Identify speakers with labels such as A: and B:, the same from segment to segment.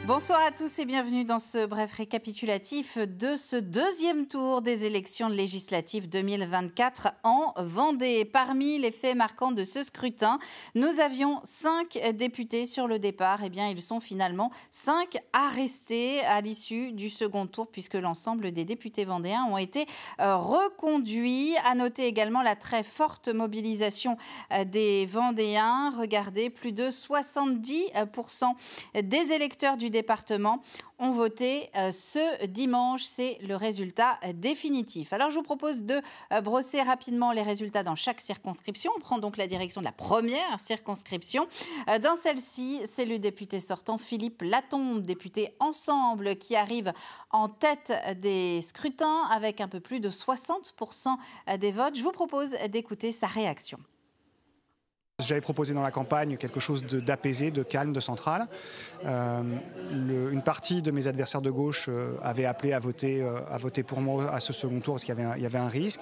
A: Bonsoir à tous et bienvenue dans ce bref récapitulatif de ce deuxième tour des élections législatives 2024 en Vendée. Parmi les faits marquants de ce scrutin, nous avions 5 députés sur le départ. Eh bien, ils sont finalement 5 à rester à l'issue du second tour puisque l'ensemble des députés vendéens ont été reconduits. À noter également la très forte mobilisation des Vendéens. Regardez, plus de 70% des électeurs du département ont voté ce dimanche. C'est le résultat définitif. Alors, je vous propose de brosser rapidement les résultats dans chaque circonscription. On prend donc la direction de la première circonscription. Dans celle-ci, c'est le député sortant Philippe Latombe, député Ensemble, qui arrive en tête des scrutins avec un peu plus de 60% des votes. Je vous propose d'écouter sa réaction.
B: J'avais proposé dans la campagne quelque chose d'apaisé, de calme, de central. Une partie de mes adversaires de gauche avait appelé à voter pour moi à ce second tour parce qu'il y avait un risque.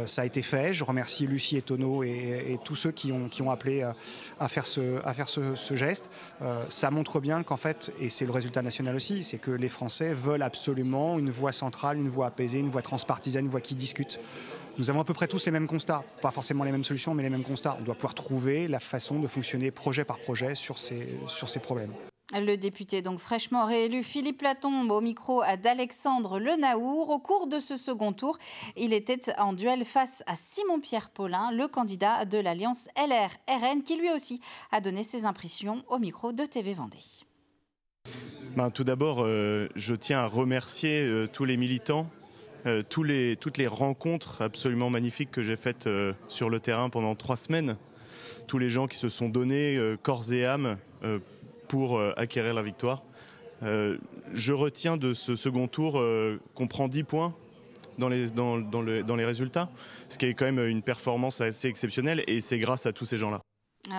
B: Ça a été fait. Je remercie Lucie Etonneau et tous ceux qui ont appelé à faire ce geste. Ça montre bien qu'en fait, et c'est le résultat national aussi, c'est que les Français veulent absolument une voix centrale, une voix apaisée, une voix transpartisane, une voix qui discute. Nous avons à peu près tous les mêmes constats, pas forcément les mêmes solutions, mais les mêmes constats. On doit pouvoir trouver la façon de fonctionner projet par projet sur ces problèmes.
A: Le député donc fraîchement réélu Philippe Latombe au micro d'Alexandre Lenaour. Au cours de ce second tour, il était en duel face à Simon-Pierre Paulin, le candidat de l'Alliance LR-RN, qui lui aussi a donné ses impressions au micro de TV Vendée.
C: Tout d'abord, je tiens à remercier tous les militants. Toutes les rencontres absolument magnifiques que j'ai faites sur le terrain pendant 3 semaines, tous les gens qui se sont donnés corps et âme pour acquérir la victoire. Je retiens de ce second tour qu'on prend 10 points dans les résultats, ce qui est quand même une performance assez exceptionnelle et c'est grâce à tous ces gens-là.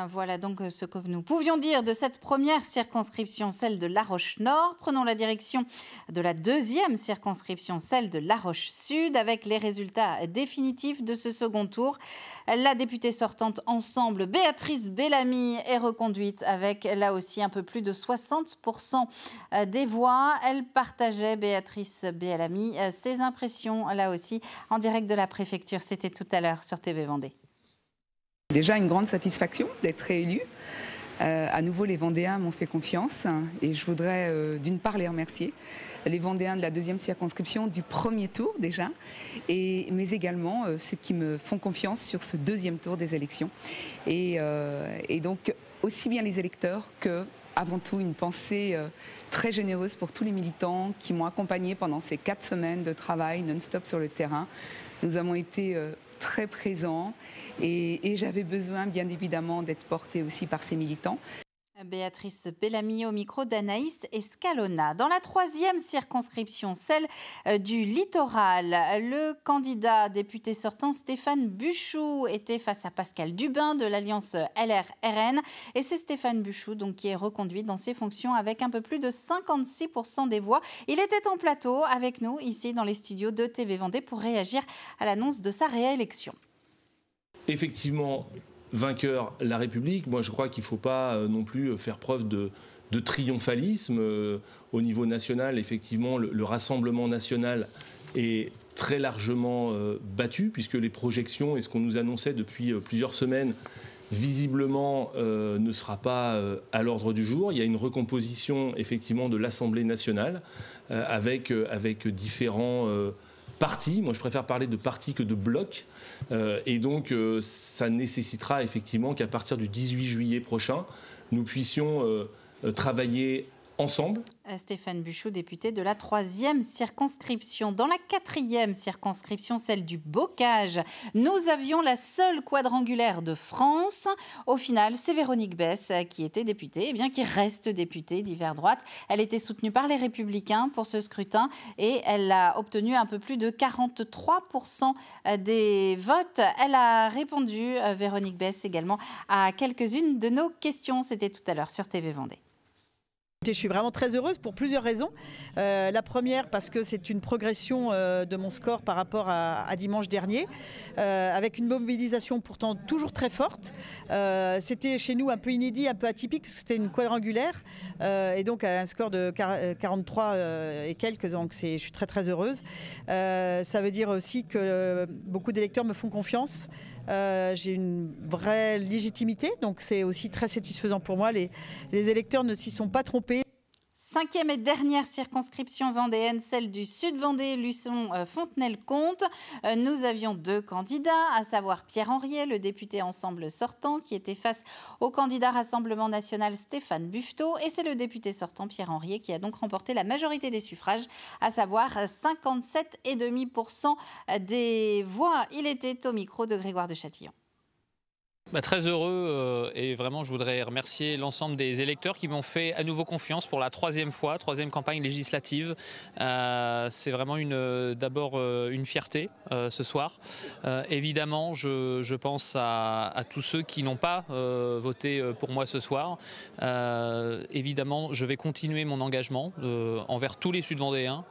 A: Voilà donc ce que nous pouvions dire de cette première circonscription, celle de La Roche-Nord. Prenons la direction de la deuxième circonscription, celle de La Roche-Sud, avec les résultats définitifs de ce second tour. La députée sortante Ensemble, Béatrice Bellamy, est reconduite avec là aussi un peu plus de 60% des voix. Elle partageait, Béatrice Bellamy, ses impressions là aussi en direct de la préfecture. C'était tout à l'heure sur TV Vendée.
D: Déjà une grande satisfaction d'être réélue. À nouveau, les Vendéens m'ont fait confiance et je voudrais d'une part les remercier. Les Vendéens de la deuxième circonscription du premier tour déjà, mais également ceux qui me font confiance sur ce deuxième tour des élections. Et donc aussi bien les électeurs que, avant tout, une pensée très généreuse pour tous les militants qui m'ont accompagnée pendant ces 4 semaines de travail non-stop sur le terrain. Nous avons été très présents et j'avais besoin bien évidemment d'être portée aussi par ces militants.
A: Béatrice Bellamy au micro d'Anaïs Escalona. Dans la troisième circonscription, celle du littoral, le candidat député sortant Stéphane Buchou était face à Pascal Dubin de l'Alliance LR-RN. Et c'est Stéphane Buchou donc, qui est reconduit dans ses fonctions avec un peu plus de 56% des voix. Il était en plateau avec nous ici dans les studios de TV Vendée pour réagir à l'annonce de sa réélection.
E: Effectivement, vainqueur la République, moi je crois qu'il ne faut pas non plus faire preuve de triomphalisme. Au niveau national, effectivement, le Rassemblement national est très largement battu, puisque les projections et ce qu'on nous annonçait depuis plusieurs semaines, visiblement, ne sera pas à l'ordre du jour. Il y a une recomposition, effectivement, de l'Assemblée nationale avec différents partis. Moi, je préfère parler de partis que de blocs. Et donc, ça nécessitera effectivement qu'à partir du 18 juillet prochain, nous puissions travailler ensemble.
A: Stéphane Buchou, député de la troisième circonscription. Dans la quatrième circonscription, celle du Bocage, nous avions la seule quadrangulaire de France. Au final, c'est Véronique Besse qui était députée, eh bien, qui reste députée d'hiver droite. Elle était soutenue par les Républicains pour ce scrutin et elle a obtenu un peu plus de 43% des votes. Elle a répondu, Véronique Besse, également à quelques-unes de nos questions. C'était tout à l'heure sur TV Vendée.
F: Je suis vraiment très heureuse pour plusieurs raisons. La première, parce que c'est une progression de mon score par rapport à dimanche dernier, avec une mobilisation pourtant toujours très forte. C'était chez nous un peu inédit, un peu atypique, puisque c'était une quadrangulaire, et donc un score de 43 et quelques, donc je suis très très heureuse. Ça veut dire aussi que beaucoup d'électeurs me font confiance. J'ai une vraie légitimité, donc c'est aussi très satisfaisant pour moi. Les électeurs ne s'y sont pas trompés.
A: Cinquième et dernière circonscription vendéenne, celle du Sud-Vendée, Luçon-Fontenay-le-Comte. Nous avions deux candidats, à savoir Pierre Henriet, le député Ensemble sortant, qui était face au candidat Rassemblement national Stéphane Buffetot. Et c'est le député sortant Pierre Henriet qui a donc remporté la majorité des suffrages, à savoir 57,5% des voix. Il était au micro de Grégoire de Châtillon.
G: Très heureux et vraiment je voudrais remercier l'ensemble des électeurs qui m'ont fait à nouveau confiance pour la troisième campagne législative. C'est vraiment d'abord une fierté ce soir. Évidemment, je pense à tous ceux qui n'ont pas voté pour moi ce soir. Évidemment, je vais continuer mon engagement envers tous les Sud-Vendéens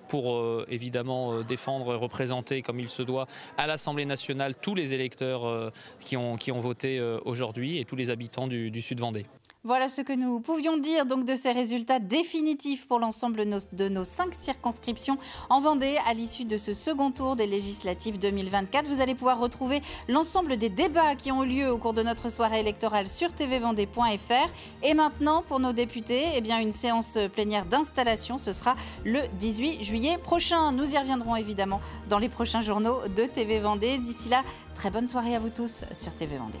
G: pour évidemment défendre et représenter comme il se doit à l'Assemblée nationale tous les électeurs qui ont voté aujourd'hui et tous les habitants du Sud-Vendée.
A: Voilà ce que nous pouvions dire donc de ces résultats définitifs pour l'ensemble de nos 5 circonscriptions en Vendée à l'issue de ce second tour des législatives 2024. Vous allez pouvoir retrouver l'ensemble des débats qui ont eu lieu au cours de notre soirée électorale sur tvvendée.fr. Et maintenant, pour nos députés, une séance plénière d'installation, ce sera le 18 juillet prochain. Nous y reviendrons évidemment dans les prochains journaux de TV Vendée. D'ici là, très bonne soirée à vous tous sur TV Vendée.